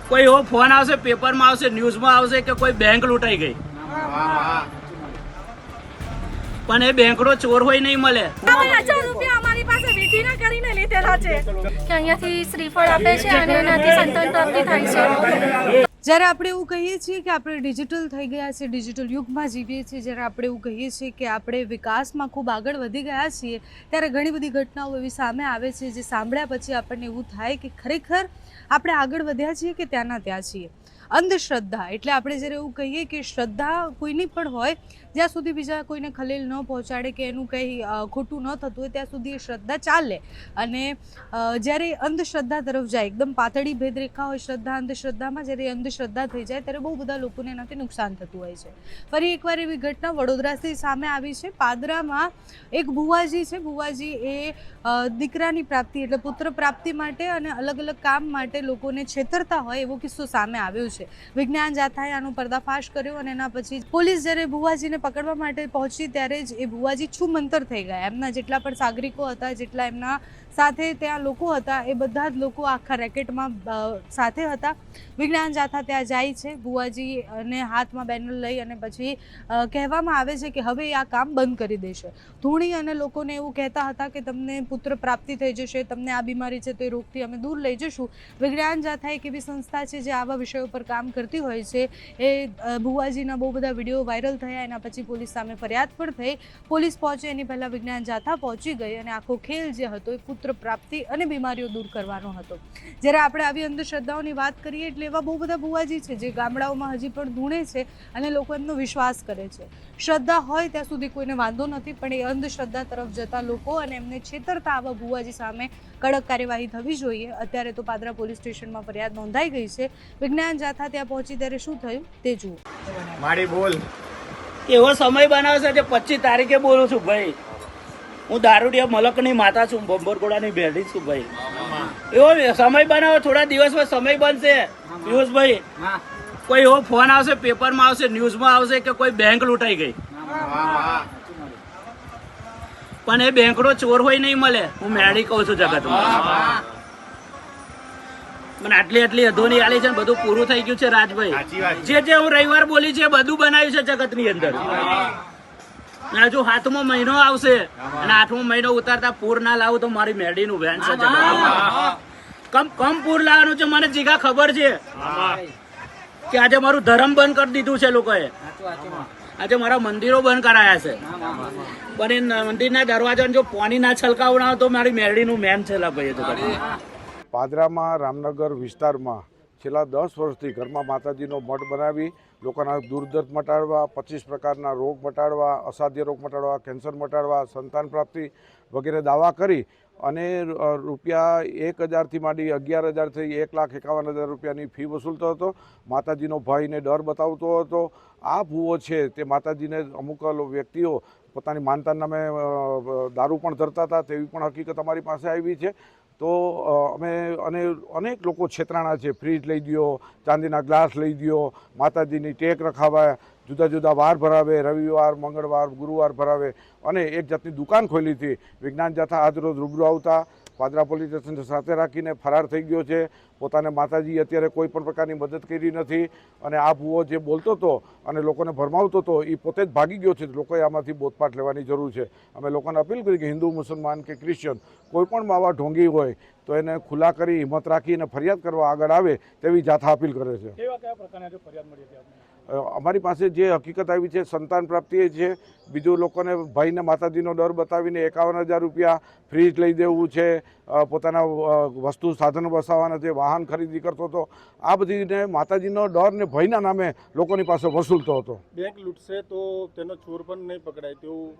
કોઈ એવો ફોન આવશે, પેપરમાં આવશે, ન્યૂઝમાં આવશે કે કોઈ બેંક લૂંટાઈ ગઈ, પણ એ બેંકનો ચોર હોય નહીં મળે. અમારી પાસે વિધિના કરીને લીધેલા છે કે અહીંયાથી શ્રીફળ આપે છે અને એનાથી સંતાન પ્રાપ્તિ થાય છે. જ્યારે આપણે એવું કહીએ છીએ કે આપણે ડિજિટલ થઈ ગયા છીએ, ડિજિટલ યુગમાં જીવીએ છીએ, જ્યારે આપણે એવું કહીએ છીએ કે આપણે વિકાસમાં ખૂબ આગળ વધી ગયા છીએ, ત્યારે ઘણી બધી ઘટનાઓ એવી સામે આવે છે જે સાંભળ્યા પછી આપણને એવું થાય કે ખરેખર આપણે આગળ વધ્યા છીએ કે ત્યાંના ત્યાં છીએ. અંધશ્રદ્ધા એટલે આપણે જ્યારે એવું કહીએ કે શ્રદ્ધા કોઈની પણ હોય, જ્યાં સુધી બીજા કોઈને ખલેલ ન પહોંચાડે કે એનું કંઈ ખોટું ન થતું હોય ત્યાં સુધી એ શ્રદ્ધા ચાલે. અને જ્યારે અંધશ્રદ્ધા તરફ જાય, એકદમ પાતળી ભેદરેખા હોય શ્રદ્ધા અંધશ્રદ્ધામાં, જ્યારે અંધશ્રદ્ધા થઈ જાય ત્યારે બહુ બધા લોકોને એનાથી નુકસાન થતું હોય છે. ફરી એકવાર એવી ઘટના વડોદરાથી સામે આવી છે. પાદરામાં એક ભુવાજી છે. ભુવાજી એ દીકરાની પ્રાપ્તિ એટલે પુત્ર પ્રાપ્તિ માટે અને અલગ અલગ કામ માટે લોકોને છેતરતા હોય એવો કિસ્સો સામે આવ્યો છે. વિજ્ઞાન જાથાએ આનો પર્દાફાશ કર્યો અને એના પછી પોલીસ જ્યારે ભુવાજીને પકડવા માટે પહોંચી ત્યારે જ એ ભુવાજી છૂમંતર થઈ ગયા. એમના જેટલા પણ સાગરિકો હતા, જેટલા એમના સાથે ત્યાં લોકો હતા, એ બધા જ લોકો આખા રેકેટમાં સાથે હતા. વિજ્ઞાન જાથા ત્યાં જાય છે. ભુવાજી અને હાથમાં બેનર લઈ અને પછી કહેવામાં આવે છે કે હવે આ કામ બંધ કરી દેશે. ધૂણી અને લોકોને એવું કહેતા હતા કે તમને પુત્ર પ્રાપ્તિ થઈ જશે, તમને આ બીમારી છે તો એ રોગથી અમે દૂર લઈ જશું. વિજ્ઞાન જાથા એક એવી સંસ્થા છે જે આવા વિષયો પર કામ કરતી હોય છે. એ ભુવાજીના બહુ બધા વિડીયો વાયરલ થયા. એના પછી પોલીસ સામે ફરિયાદ પણ થઈ. પોલીસ પહોંચે એની પહેલાં વિજ્ઞાન જાથા પહોંચી ગઈ અને આખો ખેલ જે હતો એ પુત્ર પ્રાપ્તિ અને બીમારીઓ દૂર કરવાનો હતો. જ્યારે આપણે આવી અંધશ્રદ્ધાઓની વાત કરીએ એટલે એવા બહુ બધા ભુવાજી છે જે ગામડાઓમાં હજી પણ ધૂણે છે અને લોકો એમનો વિશ્વાસ કરે છે. શ્રદ્ધા હોય ત્યાં સુધી કોઈને વાંધો નથી, પણ એ અંધશ્રદ્ધા તરફ જતા લોકો અને એમને છેતરતા આવા ભુવાજી સામે કડક કાર્યવાહી થવી જોઈએ. અત્યારે તો પાદરા પોલીસ સ્ટેશનમાં ફરિયાદ નોંધાઈ ગઈ છે. વિજ્ઞાન જાથા ત્યાં પહોંચી ત્યારે શું થયું તે જુઓ. મારી બોલ એવો સમય બનાવશે કે 25 તારીખે બોલું છું ભાઈ. હું દારૂડિયા મલકની માતા છું, બંબરગોડાની બેડી છું ભાઈ. એવો સમય બનાવો, થોડા દિવસમાં સમય બનશે પિયુષભાઈ. કોઈ એવો ફોન આવશે, પેપરમાં આવશે, ન્યૂઝમાં આવશે કે કોઈ બેંક લૂંટાઈ ગઈ, પણ એ બેંકનો ચોર હોય નહીં મળે. હું મેળી કહું છું જગતમાં. મને આટલી અધોની આલી છે ને બધું પૂરું થઈ ગયું છે રાજભાઈ. જે હું રવિવાર બોલી છે બધું બનાવ્યું છે જગતની અંદર. હજુ 7મો મહિનો આવશે અને 8મો મહિનો ઉતારતા પૂર ના લાવું તો મારી મેડીનું વેન છે. કમ પૂર લાવવાનું છે મને જીગા ખબર છે કે આજે મારું ધર્મ બંધ કરી દીધું છે લોકોએ. આજે મારા મંદિરો બંધ કરાયા છે, પણ એ મંદિરના દરવાજાને જો પાણી ના છલકાવડાવો તો મારી મેરડીનું મેમ છે ભાઈ. પાદરામાં રામનગર વિસ્તારમાં છેલ્લા 10 વર્ષથી ઘરમાં માતાજીનો મઠ બનાવી લોકોના દુર્દર્દ મટાડવા, 25 પ્રકારના રોગ મટાડવા, અસાધ્ય રોગ મટાડવા, કેન્સર મટાડવા, સંતાન પ્રાપ્તિ વગેરે દાવા કરી અને રૂપિયા 1000થી માંડી 11,000 થી 1,51,000 રૂપિયાની ફી વસૂલતો હતો. માતાજીનો ભાઈને ડર બતાવતો હતો. આ ભૂવો છે તે માતાજીને અમુક વ્યક્તિઓ પોતાની માનતા નામે દારૂ પણ ધરતા હતા તેવી પણ હકીકત અમારી પાસે આવી છે. તો અમે અનેક લોકો છેતરાણા છે. ફ્રીજ લઈ દો, ચાંદીના ગ્લાસ લઈ દો, માતાજીની ટેક રખાવે, જુદા જુદા વાર ભરાવે, રવિવાર, મંગળવાર, ગુરુવાર ભરાવે અને એક જાતની દુકાન ખોલી હતી. વિજ્ઞાન જાથા આજરોજ રૂબરૂ આવતા પાદરા પોલીસ સ્ટેશન સાથે રાખીને ફરાર થઈ ગયો છે. પોતાને માતાજી અત્યારે કોઈ પણ પ્રકારની મદદ કરી નથી અને આ ભૂવો જે બોલતો હતો અને લોકોને ભરમાવતો હતો એ પોતે જ ભાગી ગયો છે. લોકોએ આમાંથી બોધપાઠ લેવાની જરૂર છે. અમે લોકોને અપીલ કરી કે હિન્દુ, મુસલમાન કે ક્રિશ્ચન કોઈ પણ આવા ઢોંગી હોય તો એને ખુલ્લા કરી હિંમત રાખીને ફરિયાદ કરવા આગળ આવે તેવી જાથા અપીલ કરે છે. અમારી પાસે જે હકીકત આવી છે સંતાન પ્રાપ્તિ છે. બીજું લોકોને ભાઈને માતાજીનો ડર બતાવીને 51,000 રૂપિયા ફ્રીજ લઈ દેવું છે, પોતાના વસ્તુ સાધનો વસાવવાના છે, વાહન ખરીદી કરતો હતો. આ બધીને માતાજીનો ડર ને ભયના નામે લોકોની પાસે વસૂલતો હતો. બેંક લૂંટશે તો તેનો ચોર પણ નહીં પકડાય તેવું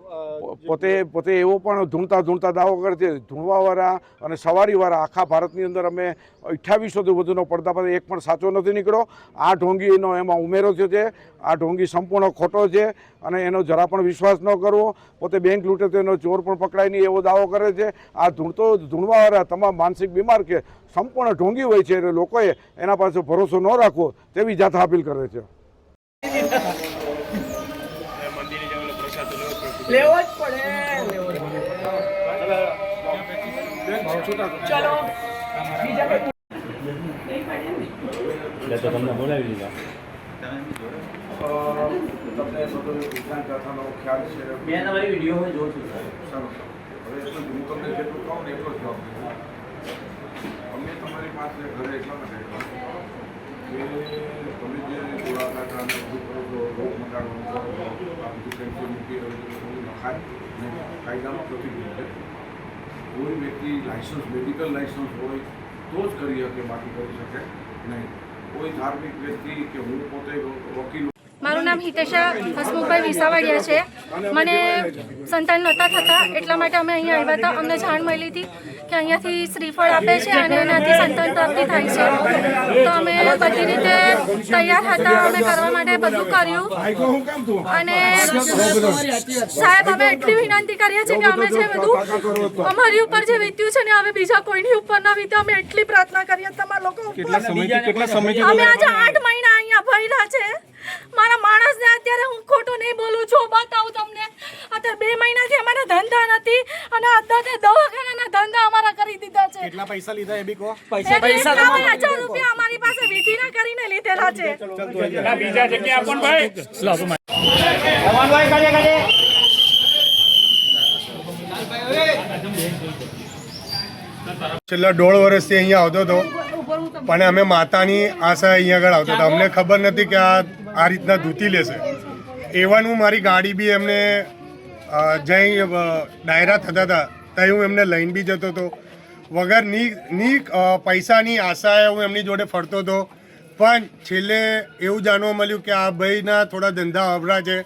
પોતે એવો પણ ધૂણતા દાવો કરે છે. ધૂણવાવાળા અને સવારીવાળા આખા ભારતની અંદર અમે 2800થી વધુનો પડદાફાશ એક પણ સાચો નથી નીકળ્યો. આ ઢોંગીનો એમાં ઉમેરો થયો છે. આ ઢોંગી સંપૂર્ણ ખોટો છે અને એનો જરા પણ વિશ્વાસ ન કરવો. પોતે બેંક લૂંટે તો એનો ચોર પણ પકડાય નહીં એવો દાવો કરે છે. આ ધૂણવાવાળા તમામ માનસિક બીમાર કે સંપૂર્ણ ઢોંગી હોય છે એટલે લોકોએ એના પાસે ભરોસો ન રાખવો તેવી જાથા અપીલ કરે છે. લેવો જ પડે. ચલો તમને બોલાવી દીધા. તમને બધો વિજ્ઞાન કથાનો ખ્યાલ છે? મેં તમારી વિડીયો જોઉં છું સર. સારું. હવે એટલું હું તમને જેટલું કહું ને એટલો જ જવાબ દઉં. અમે તમારી પાસે ઘરે એટલા માટે કે તમે જે ગોળા કાંટા અને બધું કરો છો, રોગ મટાડવાનું કરો છો, આ બધું કેલ્શિયમ મૂકી બધું નખાય ને કાયદામાં પ્રતિબંધ છે. કોઈ વ્યક્તિ લાયસન્સ મેડિકલ લાયસન્સ હોય તો જ કરી શકે, બાકી કરી શકે નહીં. કોઈ ધાર્મિક વ્યક્તિ કે હું પોતે વકીલ. મારું નામ હિતેશા હસમુખભાઈ વિસાવડિયા છે. મને સંતાન નહોતા થતા એટલા માટે અમે અહીંયા આવ્યા હતા. અમને જાણ મળી હતી કે અહીંયાથી શ્રીફળ આપે છે અને એનાથી સંતાન પ્રાપ્તિ થાય છે. તો અમે બધી રીતે તૈયાર હતા, અમે કરવા માટે બધું કર્યું. અને સાહેબ અમે એટલી વિનંતી કરીએ છીએ કે અમે જે બધું અમારી ઉપર જે વીત્યું છે ને હવે બીજા કોઈની ઉપર ના વીતે, અમે એટલી પ્રાર્થના કરીએ તમારા લોકો ઉપર. અમે આજે 8 મહિના અહીંયા ભર્યા છે. મારા માણસને અત્યારે હું ખોટું નહીં બોલું છું, બતાવું તમને. અત્યારે 2 મહિનાથી અમારા ધંધા નથી અને અત્યારે દવાખાનાના ધંધા અમારા કરી દીધા છે. કેટલા પૈસા લીધા એ બી કહો. 51,000 રૂપિયા અમારી પાસે વિધિના કરીને લીધેલા છે. બીજા જગ્યાએ આપણ ભાઈ છેલ્લા 1.5 વર્ષથી અહીંયા આવતો હતો, પણ અમે માતાની આશા અહીંયા આગળ આવતા હતા. અમને ખબર નથી કે આ રીતના ધૂતી લેશે. એવાનું મારી ગાડી બી એમને જઈ ડાયરા થતા હતા ત્યાં હું એમને લઈને બી જતો હતો. વગર ની પૈસાની આશાએ હું એમની જોડે ફરતો હતો. પણ છેલ્લે એવું જાણવા મળ્યું કે આ ભાઈના થોડા ધંધા અવરા છે.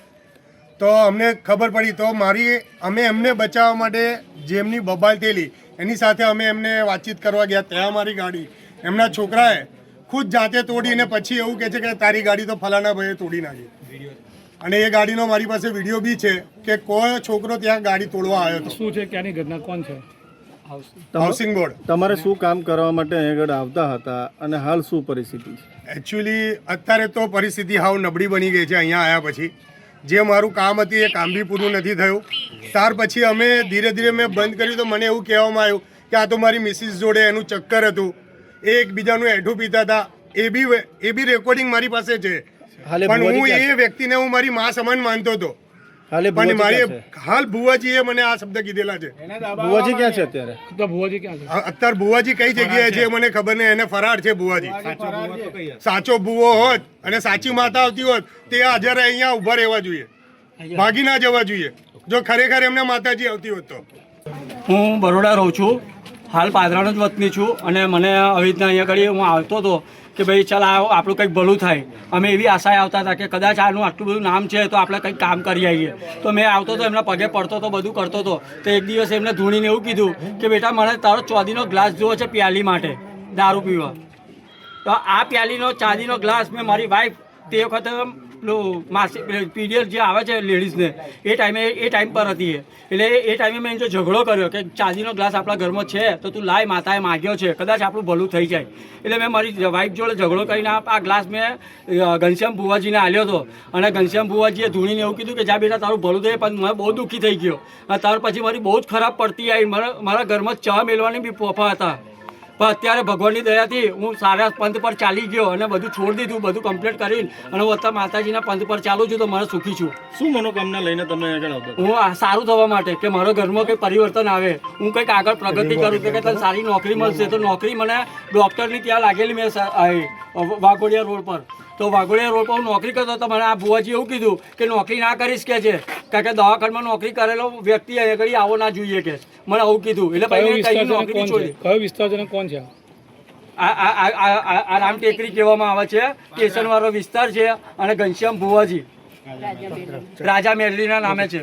તો અમને ખબર પડી. તો અમે એમને બચાવવા માટે જેમની બબાલ થયેલી એની સાથે અમે એમને વાતચીત કરવા ગયા. ત્યાં મારી ગાડી એમના છોકરાએ ખુદ જાતે તોડીને પછી એવું કહે છે કે તારી ગાડી તો ફલાણા ભાઈએ તોડી નાખી. અને એ ગાડીનો મારી પાસે વિડીયો બી છે કે કોઈ છોકરો ત્યાં ગાડી તોડવા આવ્યો હતો. શું છે, ક્યાંની ઘટના, કોણ છે? Housing board. તમારે શું કામ કરવા માટે આગળ આવતા હતા અને હાલ શું પરિસ્થિતિ છે? એકચ્યુઅલી અત્યારે તો પરિસ્થિતિ હાવ નબળી બની ગઈ છે. અહીંયા આવ્યા પછી જે મારું કામ હતું એ કામ બી પૂરું નથી થયું. ત્યાર પછી અમે ધીરે ધીરે મેં બંધ કર્યું. તો મને એવું કહેવામાં આવ્યું કે આ તો મારી મિસિસ જોડે એનું ચક્કર હતું, એ એકબીજાનું એઠું પીતા હતા. એ બી રેકોર્ડિંગ મારી પાસે છે. પણ હું એ વ્યક્તિને હું મારી મા સમાન માનતો હતો. પણ મારી હાલ ભુવાજીએ મને આ શબ્દ કીધેલા છે. ભુવાજી ક્યાં છે અત્યારે? તો ભુવાજી ક્યાં છે? અત્યારે ભુવાજી કઈ જગ્યાએ છે મને ખબર નહીં. એને ફરાર છે ભુવાજી. સાચો ભુવો હોત અને સાચી માતા આવતી હોત તે હાજર અહીંયા ઉભા રહેવા જોઈએ, ભાગી ના જવા જોઈએ જો ખરેખર એમને માતાજી આવતી હોત તો. હું બરોડા રહું છું, હાલ પાદરાનો જ વતની છું. અને મને આવી રીતના અહીંયા આગળ હું આવતો હતો કે ભાઈ ચાલ આપણું કંઈક ભલું થાય. અમે એવી આશાએ આવતા હતા કે કદાચ આનું આટલું બધું નામ છે તો આપણે કંઈક કામ કરી આવીએ. તો મેં આવતો હતો, એમના પગે પડતો હતો, બધું કરતો હતો. તો એક દિવસ એમને ધૂણીને એવું કીધું કે બેટા મને તારો ચાંદીનો ગ્લાસ જોવો છે પ્યાલી માટે દારૂ પીવા. તો આ પ્યાલીનો ચાંદીનો ગ્લાસ મેં મારી વાઈફ તે વખતે માસિક પીરિયડ જે આવે છે લેડીઝને એ ટાઈમ પર હતી. એટલે એ ટાઈમે મેં જો ઝઘડો કર્યો કે ચાંદીનો ગ્લાસ આપણા ઘરમાં છે તો તું લાય, માતાએ માગ્યો છે, કદાચ આપણું ભલું થઈ જાય. એટલે મેં મારી વાઈફ જોડે ઝઘડો કરીને આ ગ્લાસ મેં ઘનશ્યામ ભુવાજીને આલ્યો હતો. અને ઘનશ્યામ ભુવાજીએ ધૂણીને એવું કીધું કે જા બેટા તારું ભલું થાય. પણ મને બહુ દુઃખી થઈ ગયો. ત્યાર પછી મારી બહુ જ ખરાબ પડતી આવી. મારા ઘરમાં ચા મેળવાની બી પોફા હતા. પણ અત્યારે ભગવાનની દયાથી હું સારા પંથ પર ચાલી ગયો અને બધું છોડી દીધું, બધું કમ્પ્લીટ કરીને અને હું અત્યારે માતાજીના પંથ પર ચાલું છું. તો મને સુખી છું. શું મનોકામના લઈને તમે આગળ આવતા? હું સારું થવા માટે કે મારા ઘરમાં કંઈ પરિવર્તન આવે, હું કંઈક આગળ પ્રગતિ કરું કે તને સારી નોકરી મળશે. તો નોકરી મને ડૉક્ટરની ત્યાં લાગેલી મેં વાઘોડિયા રોડ પર. તો વાઘોડિયા રોડ પર હું નોકરી કરતો તો મને આ ભુવાજી એવું કીધું કે નોકરી ના કરીશ કે છે, કારણ કે દવાખાનામાં નોકરી કરેલો વ્યક્તિ આગળ આવો ના જોઈએ કે મને આવું કીધું. એટલે પછી નોકરી છોડી. કયો વિસ્તારજનક કોણ છે? આ રામ ટેકરી કહેવામાં આવે છે, સ્ટેશનવાળો વિસ્તાર છે. અને ઘનશ્યામ ભુવાજી રાજા મેરડીના નામે છે.